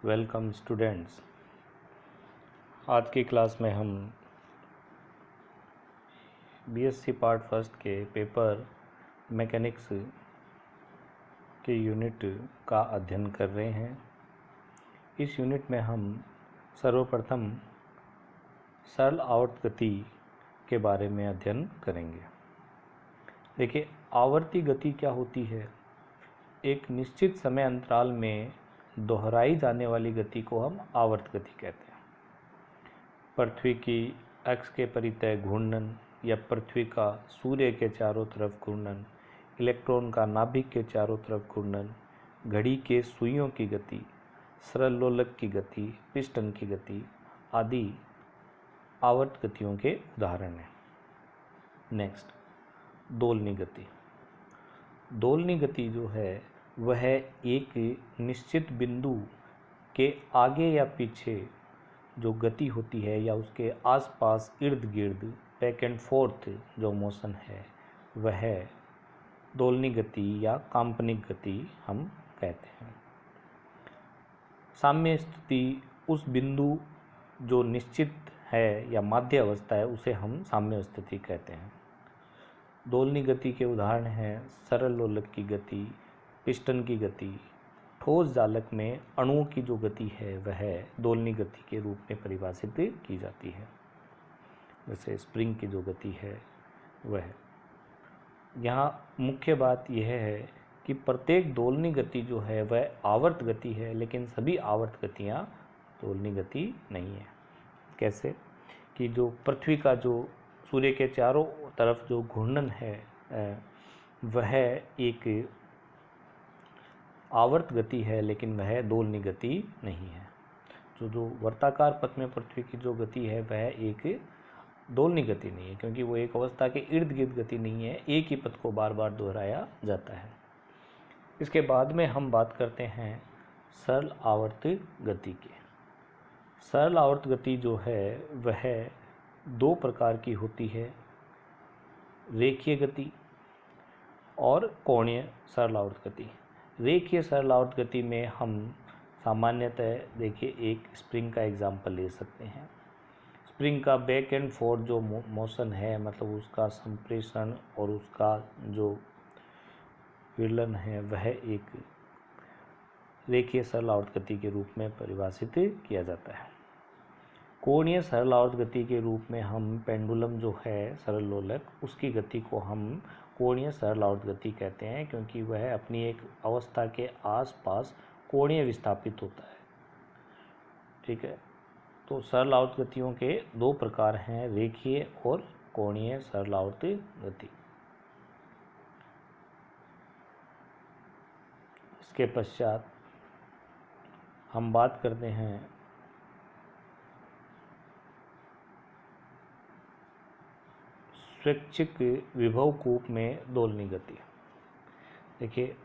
Welcome students. आज की class में हम बीएससी पार्ट फर्स्ट के पेपर मैकेनिक्स के यूनिट का अध्ययन कर रहे हैं। इस यूनिट में हम सर्वप्रथम सरल आवर्त गति के बारे में अध्ययन करेंगे। देखिए, आवर्ती गति क्या होती है? एक निश्चित समय अंतराल में दोहराई जाने वाली गति को हम आवर्त गति कहते हैं। पृथ्वी की अक्ष के परितः घूर्णन या पृथ्वी का सूर्य के चारों तरफ घूर्णन, इलेक्ट्रॉन का नाभिक के चारों तरफ घूर्णन, घड़ी के सुइयों की गति, सरल लोलक की गति, पिस्टन की गति आदि आवर्त गतियों के उदाहरण हैं। नेक्स्ट, दोलनी गति। दोलनी गति जो है वह एक निश्चित बिंदु के आगे या पीछे जो गति होती है या उसके आसपास इर्द गिर्द बैक एंड फोर्थ जो मोशन है वह दोलनी गति या काल्पनिक गति हम कहते हैं। साम्य स्थिति उस बिंदु जो निश्चित है या माध्य अवस्था है उसे हम साम्य स्थिति कहते हैं। दोलनी गति के उदाहरण हैं सरल लोलक की गति, पिस्टन की गति। ठोस जालक में अणुओं की जो गति है वह दोलनी गति के रूप में परिभाषित की जाती है। जैसे स्प्रिंग की जो गति है वह। यहाँ मुख्य बात यह है कि प्रत्येक दोलनी गति जो है वह आवर्त गति है, लेकिन सभी आवर्त गतियाँ दोलनी गति नहीं है। कैसे कि जो पृथ्वी का जो सूर्य के चारों तरफ जो घूर्णन है वह एक आवर्त गति है, लेकिन वह दोलनी गति नहीं है। जो वर्ताकार पथ में पृथ्वी की जो गति है वह एक दोलनी गति नहीं है, क्योंकि वो एक अवस्था के इर्द गिर्द गति नहीं है, एक ही पथ को बार बार दोहराया जाता है। इसके बाद में हम बात करते हैं सरल आवर्त गति की। सरल आवर्त गति जो है वह दो प्रकार की होती है, रेखीय गति और कोणीय सरल आवर्त गति। रेखीय सरल आवर्त गति में हम सामान्यतः देखिए एक स्प्रिंग का एग्जाम्पल ले सकते हैं। स्प्रिंग का बैक एंड फोर्थ जो मोशन है, मतलब उसका संप्रेषण और उसका जो विरलन है वह एक रेखीय सरल आवर्त गति के रूप में परिभाषित किया जाता है। कोणीय सरल आवर्त गति के रूप में हम पेंडुलम जो है सरल लोलक उसकी गति को हम कोणीय सरल आवर्त गति कहते हैं, क्योंकि वह अपनी एक अवस्था के आसपास कोणीय विस्थापित होता है। ठीक है, तो सरल आवर्त गतियों के दो प्रकार हैं, रेखीय और कोणीय सरल आवर्त गति। इसके पश्चात हम बात करते हैं स्वैच्छिक विभव कूप में दोलनी गति। देखिए,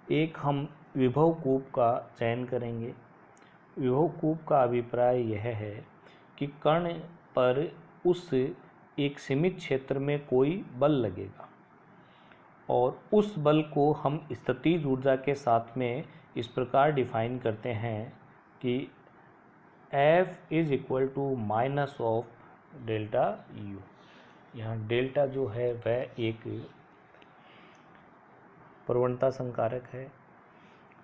एक हम विभव कूप का चयन करेंगे। विभव कूप का अभिप्राय यह है कि कण पर उस एक सीमित क्षेत्र में कोई बल लगेगा और उस बल को हम स्थितिज ऊर्जा के साथ में इस प्रकार डिफाइन करते हैं कि F is equal to minus of delta U। यहाँ डेल्टा जो है वह एक प्रवणता संकारक है।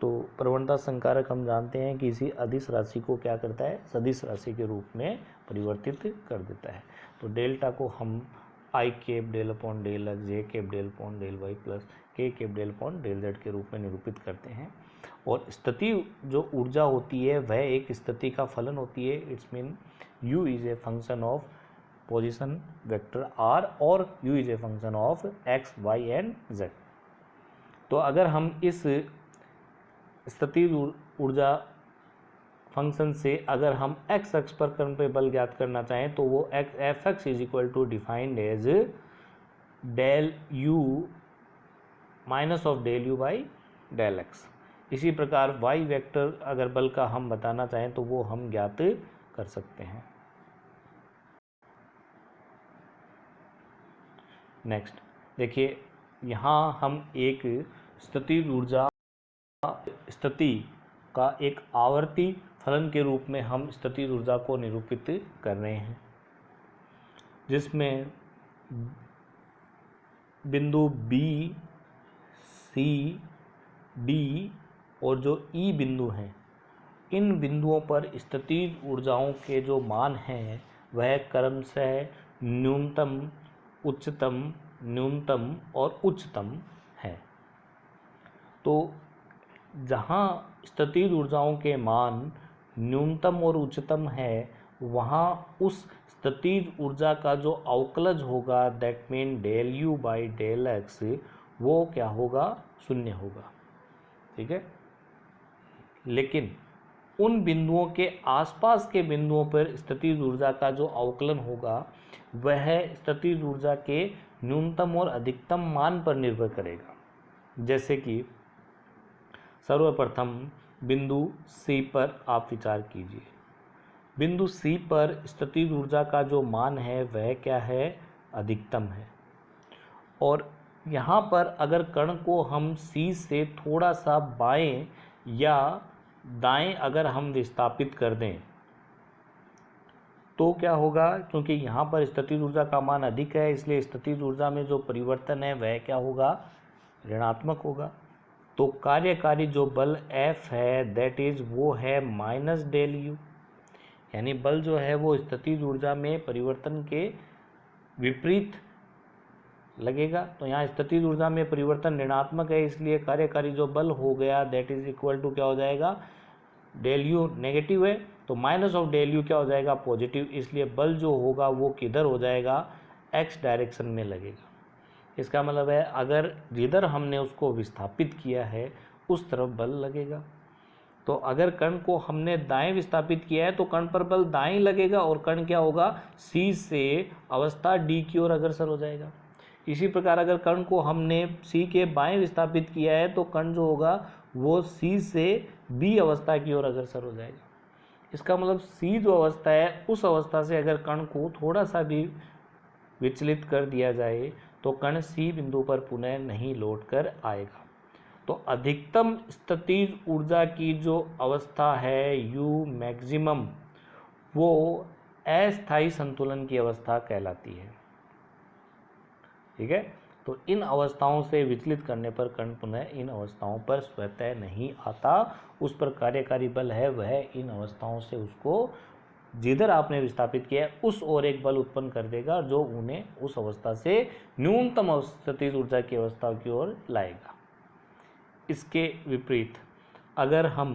तो प्रवणता संकारक हम जानते हैं कि इसी अदिश राशि को क्या करता है, सदिश राशि के रूप में परिवर्तित कर देता है। तो डेल्टा को हम I cap del upon del x, J cap del upon del y plus K cap del upon del z के रूप में निरूपित करते हैं। और स्थिति जो ऊर्जा होती है वह एक स्थिति का फलन होती है। It's mean u is a function of position vector r और u is a function of x, y and z। तो अगर हम इस स्थिति ऊर्जा फंक्शन से अगर हम x अक्ष पर कण पे बल ज्ञात करना चाहें तो वो F X is equal to defined as del u minus of del u by del x। इसी प्रकार y वेक्टर अगर बल का हम बताना चाहें तो वो हम ज्ञात कर सकते हैं। नेक्स्ट देखिए, यहाँ हम एक स्थिति ऊर्जा स्थिति का एक आवर्ती फलन के रूप में हम स्थितिज ऊर्जा को निरूपित कर रहे हैं, जिसमें बिंदु B, C, D और जो E बिंदु हैं, इन बिंदुओं पर स्थितिज ऊर्जाओं के जो मान हैं वह क्रमशः न्यूनतम, उच्चतम, न्यूनतम और उच्चतम है। तो जहाँ स्थितिज ऊर्जाओं के मान न्यूनतम और उच्चतम है, वहाँ उस स्थितिज ऊर्जा का जो अवकलज होगा, that mean del U by del X, वो क्या होगा, शून्य होगा। ठीक है। लेकिन उन बिंदुओं के आसपास के बिंदुओं पर स्थितिज ऊर्जा का जो अवकलन होगा वह स्थितिज ऊर्जा के न्यूनतम और अधिकतम मान पर निर्भर करेगा। जैसे कि सर्वप्रथम बिंदु C पर आप विचार कीजिए। बिंदु C पर स्थितिज ऊर्जा का जो मान है वह क्या है, अधिकतम है। और यहाँ पर अगर कण को हम C से थोड़ा सा बाएं या दाएं अगर हम विस्थापित कर दें तो क्या होगा, क्योंकि यहाँ पर स्थितिज ऊर्जा का मान अधिक है, इसलिए स्थितिज ऊर्जा में जो परिवर्तन है वह क्या होगा, ऋणात्मक होगा। तो कार्यकारी जो बल F है दैट इज वो है माइनस डेल यू, यानी बल जो है वो स्थितिज ऊर्जा में परिवर्तन के विपरीत लगेगा। तो यहाँ स्थितिज ऊर्जा में परिवर्तन ऋणात्मक है, इसलिए कार्यकारी जो बल हो गया दैट इज इक्वल टू क्या हो जाएगा, डेल यू नेगेटिव है तो माइनस ऑफ डेल यू क्या हो जाएगा, पॉजिटिव। इसलिए बल जो होगा वो किधर हो जाएगा, एक्स डायरेक्शन में लगेगा। इसका मतलब है अगर जिधर हमने उसको विस्थापित किया है उस तरफ बल लगेगा। तो अगर कण को हमने दाएं विस्थापित किया है तो कण पर बल दाएं लगेगा और कण क्या होगा, C से अवस्था D की ओर अग्रसर हो जाएगा। इसी प्रकार अगर कण को हमने C के बाएं विस्थापित किया है तो कण जो होगा वो C से B अवस्था की ओर अग्रसर हो जाएगा। इसका मतलब C जो अवस्था है उस अवस्था से अगर कण को थोड़ा सा भी विचलित कर दिया जाए तो कण C बिंदु पर पुनः नहीं लौट कर आएगा। तो अधिकतम स्थितिज ऊर्जा की जो अवस्था है U मैक्सिमम, वो अस्थायी संतुलन की अवस्था कहलाती है। ठीक है। तो इन अवस्थाओं से विचलित करने पर कण पुनः इन अवस्थाओं पर स्वतः नहीं आता, उस पर कार्यकारी बल है वह इन अवस्थाओं से उसको जिधर आपने विस्थापित किया है उस ओर एक बल उत्पन्न कर देगा जो उन्हें उस अवस्था से न्यूनतम स्थितिज ऊर्जा की अवस्था की ओर लाएगा। इसके विपरीत अगर हम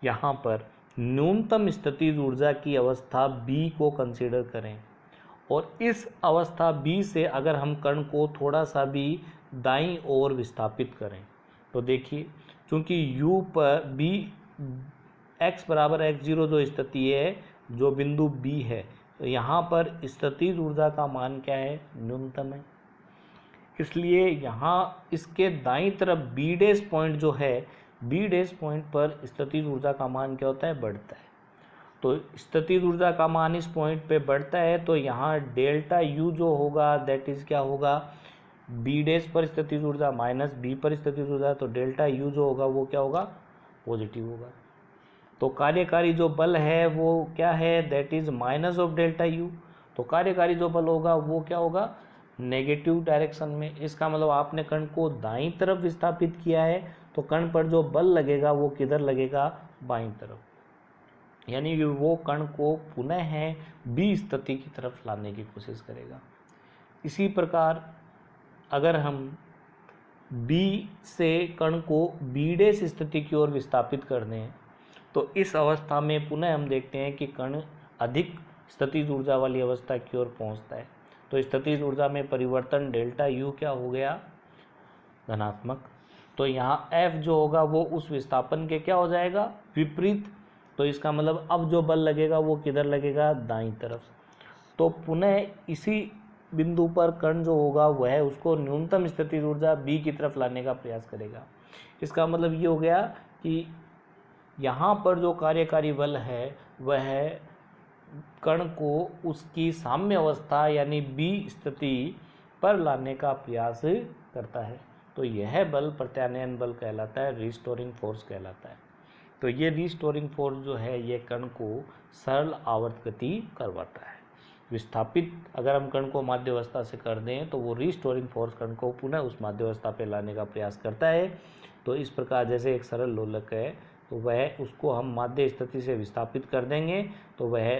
यहाँ पर न्यूनतम स्थितिज ऊर्जा की अवस्था B को कंसीडर करें और इस अवस्था B से अगर हम कण को थोड़ा सा भी दाईं ओर विस्थापित करें तो देखिए, चूँकि U पर B x बराबर x0 जो स्थिति है, जो बिंदु B है, तो यहाँ पर स्थितिज ऊर्जा का मान क्या है, न्यूनतम है। इसलिए यहाँ इसके दाईं तरफ B डैश पॉइंट जो है, B डैश पॉइंट पर स्थितिज ऊर्जा का मान क्या होता है, बढ़ता है। तो स्थितिज ऊर्जा का मान इस पॉइंट पे बढ़ता है तो यहाँ डेल्टा U जो होगा दैट इज क्या होगा, B डैश पर स्थितिज ऊर्जा माइनस B पर स्थितिज ऊर्जा, तो डेल्टा U जो होगा वो क्या होगा, पॉजिटिव होगा। तो कार्यकारी जो बल है वो क्या है, that is minus of delta U। तो कार्यकारी जो बल होगा वो क्या होगा, नेगेटिव डायरेक्शन में। इसका मतलब आपने कण को दाईं तरफ विस्थापित किया है तो कण पर जो बल लगेगा वो किधर लगेगा, बाईं तरफ, यानी कि वो कण को पुनः है B स्थिति की तरफ लाने की कोशिश करेगा। इसी प्रकार अगर हम B से कण को B डैश स्थिति की ओर विस्थापित कर दें तो इस अवस्था में पुनः हम देखते हैं कि कण अधिक स्थितिज ऊर्जा वाली अवस्था की ओर पहुंचता है। तो स्थितिज ऊर्जा में परिवर्तन डेल्टा U क्या हो गया, धनात्मक। तो यहाँ F जो होगा वो उस विस्थापन के क्या हो जाएगा, विपरीत। तो इसका मतलब अब जो बल लगेगा वो किधर लगेगा, दाईं तरफ। तो पुनः इसी बिंदु पर कण जो होगा वह उसको न्यूनतम स्थितिज ऊर्जा B की तरफ लाने का प्रयास करेगा। इसका मतलब ये हो गया कि यहाँ पर जो कार्यकारी बल है वह कण को उसकी साम्य अवस्था यानी B स्थिति पर लाने का प्रयास करता है। तो यह बल प्रत्यानयन बल कहलाता है, रिस्टोरिंग फोर्स कहलाता है। तो ये रिस्टोरिंग फोर्स जो है ये कण को सरल आवर्त गति करवाता है। विस्थापित अगर हम कण को माध्यावस्था से कर दें तो वो रिस्टोरिंग फोर्स कण को पुनः उस माध्यावस्था पे लाने का प्रयास करता है। तो इस प्रकार जैसे एक सरल लोलक है तो वह उसको हम माध्य स्थिति से विस्थापित कर देंगे तो वह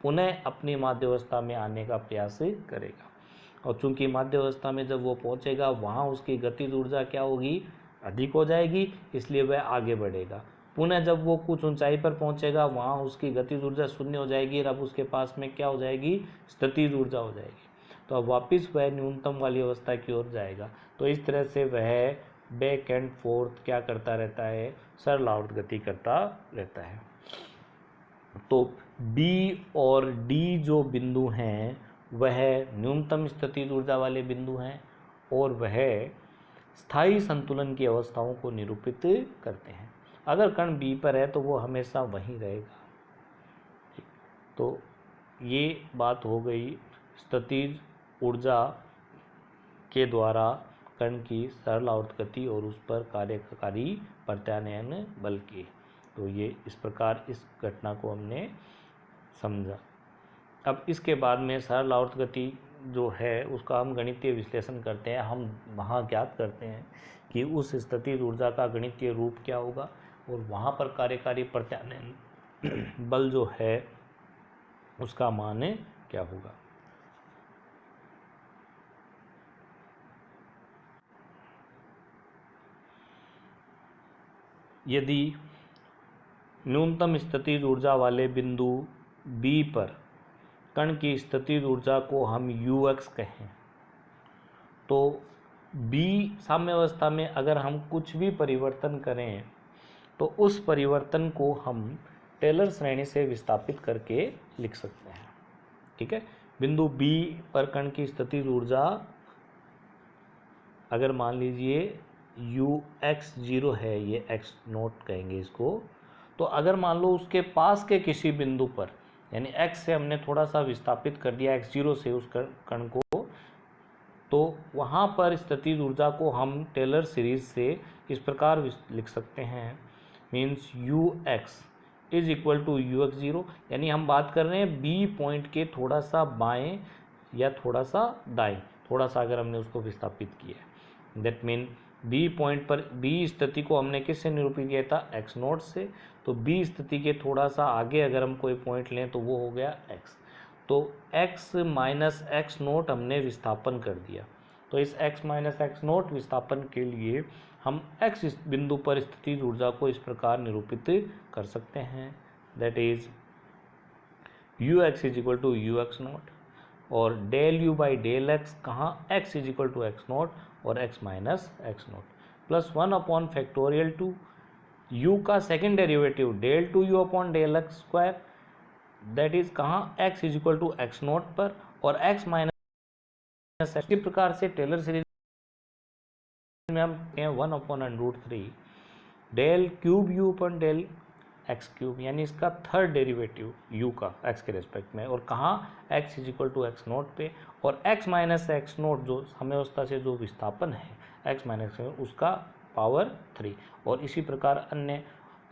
पुनः अपनी माध्यावस्था में आने का प्रयास करेगा। और चूंकि माध्यावस्था में जब वो पहुंचेगा वहाँ उसकी गतिज ऊर्जा क्या होगी, अधिक हो जाएगी, इसलिए वह आगे बढ़ेगा। पुनः जब वो कुछ ऊंचाई पर पहुंचेगा वहाँ उसकी गतिज ऊर्जा शून्य हो जाएगी और अब उसके पास में क्या हो जाएगी, स्थितिज ऊर्जा हो जाएगी। तो अब वापस वह न्यूनतम वाली अवस्था की ओर जाएगा। तो इस तरह से वह बैक एंड फोर्थ क्या करता रहता है, सरल आवर्त गति करता रहता है। तो B और D जो बिंदु हैं वह न्यूनतम स्थितिज ऊर्जा वाले बिंदु हैं और वह स्थायी संतुलन की अवस्थाओं को निरूपित करते हैं। अगर कण B पर है तो वो हमेशा वहीं रहेगा। तो ये बात हो गई स्थितिज ऊर्जा के द्वारा कण की सरल आवर्त गति और उस पर कार्यकारी प्रत्यानयन बल की। तो ये इस प्रकार इस घटना को हमने समझा। अब इसके बाद में सरल आवर्त गति जो है उसका हम गणितीय विश्लेषण करते हैं। हम वहाँ ज्ञात करते हैं कि उस स्थितिज ऊर्जा का गणितीय रूप क्या होगा और वहाँ पर कार्यकारी प्रत्यानयन बल जो है उसका मान क्या होगा। यदि न्यूनतम स्थितिज ऊर्जा वाले बिंदु B पर कण की स्थितिज ऊर्जा को हम ux कहें तो B साम्यावस्था में अगर हम कुछ भी परिवर्तन करें तो उस परिवर्तन को हम टेलर श्रेणी से विस्थापित करके लिख सकते हैं। ठीक है, बिंदु B पर कण की स्थितिज ऊर्जा अगर मान लीजिए ux0 है, ये x नोट कहेंगे इसको, तो अगर मान लो उसके पास के किसी बिंदु पर यानी x से हमने थोड़ा सा विस्थापित कर दिया x0 से उस कण को, तो वहाँ पर स्थितिज ऊर्जा को हम टेलर सीरीज से इस प्रकार लिख सकते हैं, means ux is equal to ux0, यानी हम बात कर रहे हैं B पॉइंट के थोड़ा सा बाएं या थोड़ा सा दाएं, थोड़ा सा अगर हमने उसको विस्थापित किया, दैट मीन B पॉइंट पर B स्थिति को हमने किससे निरूपित किया था, x नोट से। तो B स्थिति के थोड़ा सा आगे अगर हम कोई पॉइंट लें तो वो हो गया x। तो x माइनस एक्स नोट हमने विस्थापन कर दिया। तो इस x माइनस एक्स नोट विस्थापन के लिए हम x बिंदु पर स्थितिज ऊर्जा को इस प्रकार निरूपित कर सकते हैं, that is ux is equal to ux naught और del u by del x कहाँ, x is equal to x naught और x minus x naught plus 1 upon factorial two u का second derivative del two u upon del x square, that is कहाँ, x is equal to x naught पर और x minus x. इसी प्रकार से Taylor series में हम कहें 1 upon √3 del cube u upon del X cube, यानी इसका थर्ड डेरिवेटिव u का x के रेस्पेक्ट में और कहाँ, x is equal to x naught पे और x माइनस एक्स नोट जो साम्यावस्था से जो विस्थापन है x माइनस उसका पावर 3 और इसी प्रकार अन्य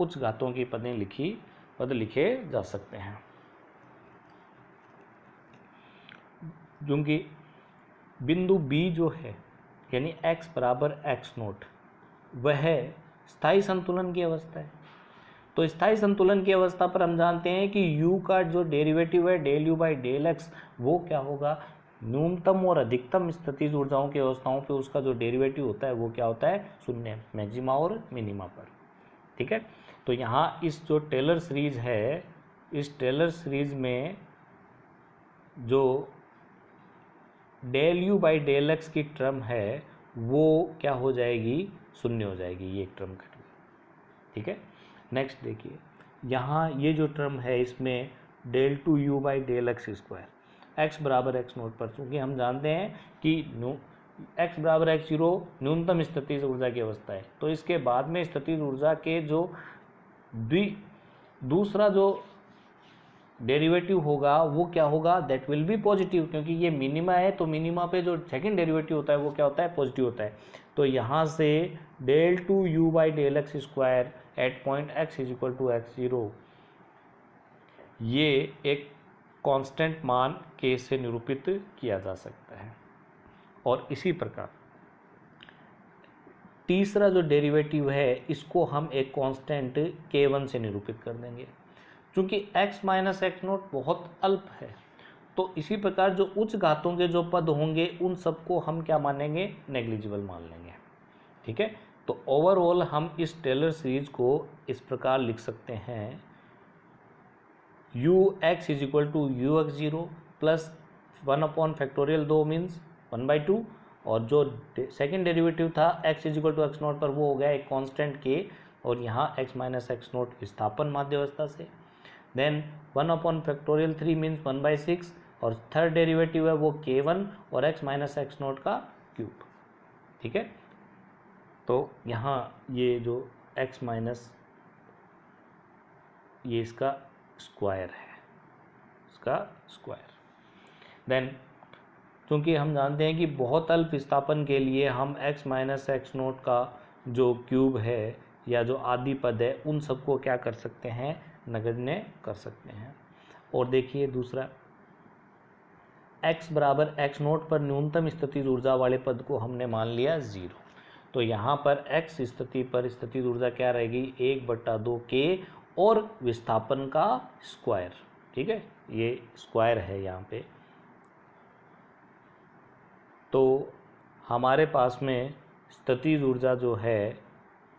उच्च घातों की पद लिखे जा सकते हैं। क्योंकि बिंदु B जो है यानी x बराबर एक्स नोट वह स्थायी संतुलन की अवस्था है। तो स्थायी संतुलन की अवस्था पर हम जानते हैं कि u का जो डेरिवेटिव है del u by del X वो क्या होगा, न्यूनतम और अधिकतम स्थितिज ऊर्जाओं की अवस्थाओं पे उसका जो डेरिवेटिव होता है वो क्या होता है, शून्य, मैक्सिमा और मिनिमा पर। ठीक है, तो यहाँ इस जो टेलर सीरीज है इस टेलर सीरीज में जो del u by del X की टर्म है वो क्या हो जाएगी, शून्य हो जाएगी, ये एक टर्म घट गई। ठीक है, नेक्स्ट देखिए यहाँ ये जो टर्म है इसमें del two U by del x square x बराबर एक्स नोट पर, चूँकि हम जानते हैं कि x बराबर x0 न्यूनतम स्थितिज ऊर्जा की अवस्था है। तो इसके बाद में स्थितिज ऊर्जा के जो दूसरा जो डेरिवेटिव होगा वो क्या होगा, दैट विल बी पॉजिटिव, क्योंकि ये मिनिमा है तो मिनिमा पे जो सेकंड डेरिवेटिव होता है वो क्या होता है, पॉजिटिव होता है। तो यहाँ से del two U by del x square at point X is equal to X zero, ये एक कांस्टेंट मान के से निरूपित किया जा सकता है। और इसी प्रकार तीसरा जो डेरिवेटिव है इसको हम एक कांस्टेंट k1 से निरूपित कर देंगे, क्योंकि x माइनस एक्स नोट बहुत अल्प है। तो इसी प्रकार जो उच्च घातों के जो पद होंगे उन सबको हम क्या मानेंगे, नेग्लिजिबल मान लेंगे। ठीक है, तो ओवरऑल हम इस टेलर सीरीज को इस प्रकार लिख सकते हैं, u x is equal to u x zero plus 1/फैक्टोरियल 2 मीन्स 1/2, और जो सेकेंड डेरिवेटिव था x is equal to x naught पर वो हो गया एक कांस्टेंट k, और यहाँ x माइनस एक्स नोट विस्थापन माध्यावस्था से। देन 1/फैक्टोरियल 3 मीन्स 1/6, और थर्ड डेरिवेटिव है वो k1 और x माइनस एक्स नोट का क्यूब। ठीक है, तो यहाँ ये जो x माइनस ये इसका स्क्वायर है, इसका स्क्वायर। देन क्योंकि हम जानते हैं कि बहुत अल्प विस्थापन के लिए हम x माइनस एक्स नोट का जो क्यूब है या जो आदि पद है उन सबको क्या कर सकते हैं, नगण्य कर सकते हैं। और देखिए दूसरा, x बराबर एक्स नोट पर न्यूनतम स्थितिज ऊर्जा वाले पद को हमने मान लिया 0। तो यहाँ पर x स्थिति पर स्थितिज ऊर्जा क्या रहेगी, 1/2k और विस्थापन का स्क्वायर। ठीक है, ये स्क्वायर है यहाँ पे। तो हमारे पास में स्थितिज ऊर्जा जो है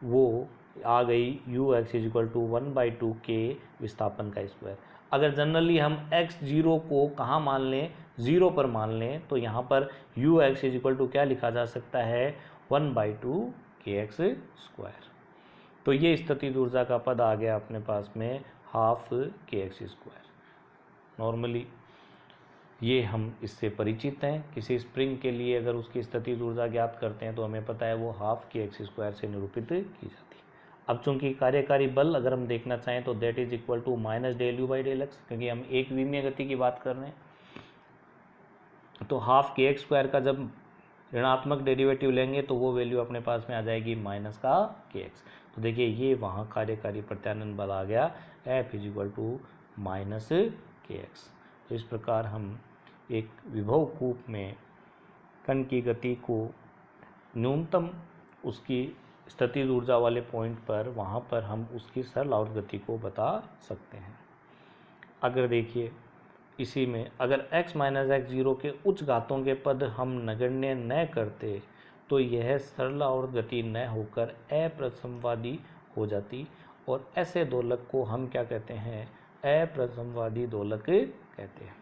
वो आ गई U x is equal to 1/2k विस्थापन का स्क्वायर। अगर जनरली हम x0 को कहाँ मान लें, 0 पर मान लें, तो यहाँ पर U x is equal to क्या लिखा जा सकता है, 1/2kx स्क्वायर। तो ये स्थितिज ऊर्जा का पद आ गया अपने पास में 12kx स्क्वायर। नॉर्मली ये हम इससे परिचित हैं, किसी स्प्रिंग के लिए अगर उसकी स्थितिज ऊर्जा ज्ञात करते हैं तो हमें पता है वो 12kx स्क्वायर से निरूपित की जाती है। अब चूंकि कार्यकारी बल अगर हम देखना चाहें तो that is equal to minus del U by del X, क्योंकि हम एक विमीय गति की बात कर रहे हैं। तो 12kx स्क्वायर का जब ऋणात्मक डेरिवेटिव लेंगे तो वो वैल्यू अपने पास में आ जाएगी माइनस का kx। तो देखिए ये वहाँ कार्यकारी प्रत्यानयन बल आ गया F is equal to minus kx। तो इस प्रकार हम एक विभव कूप में कण की गति को न्यूनतम उसकी स्थितिज ऊर्जा वाले पॉइंट पर वहाँ पर हम उसकी सरल आवर्त गति को बता सकते हैं। अगर देखिए इसी में अगर x माइनस एक्स जीरो के उच्च घातों के पद हम नगण्य न करते तो यह सरल आवर्त गति न होकर अप्रसमवादी हो जाती, और ऐसे दोलक को हम क्या कहते हैं, अप्रसमवादी दोलक कहते हैं।